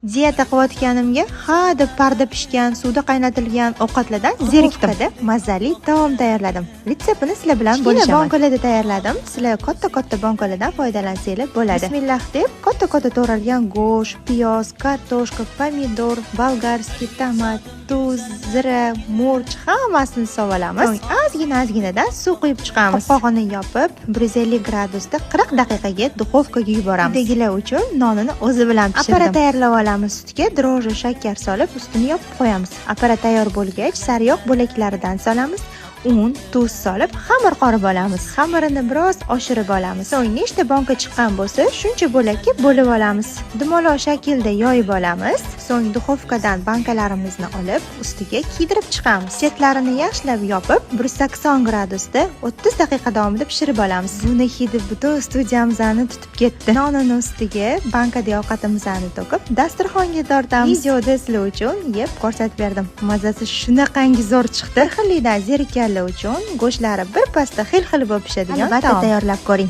Diyeta qilayotganimga ha deb parda pishgan, suvda qaynatilgan ovqatlardan zerikdim. Mazali taom tayyorladim. Retseptini sizlar bilan bo'lishaman. Bonkalarda tayyorladim. Sizlar katta bonkalardan foydalansanglar bo'ladi. Bismillah deb katta to'g'ralgan go'sht, piyoz, kartoshka, pomidor, bolgarskiy tomat, tuz, zira, murch hammasini sovolamiz. So'ng ozginadan suv quyib chiqamiz. Qopqog'ini yopib, 150 gradusda 40 daqiqaga duxovkaga yuboramiz. Uydagilar uchun nonini o'zi bilan pishirdim. Apparat tayyorlab olamiz. Sutga dro'jji, shakar solib, ustini yopib qo'yamiz. Apparat tayyor bo'lgach, sariyog' bo'laklaridan solamiz. Un, tuz solib xamir qorib olamiz. Xamirini biroz oshirib olamiz. So'ng nechta bonka chiqqan bo'lsa, shuncha bo'lakka bo'lib olamiz. Dumaloq shaklda yoyib olamiz. So'ng duxovkadan bankalarimizni olib, ustiga kiydirib chiqamiz. Chetlarini yaxshilab yopib, 180 gradusda 30 daqiqa davomida pishirib olamiz. Buni hidi butun studiyamizni tutib ketdi. Nonini ustiga bankada ovqatimizni to'kib, dasturxonga tortamiz. Videoda sizlar uchun yeb ko'rsatib berdim. Mazasi shunaqangi zo'r chiqdi. Xillidan zerikkan uchun go'shtlari bir pasda xil bo'lib pishadigan taom tayyorlab ko'ring.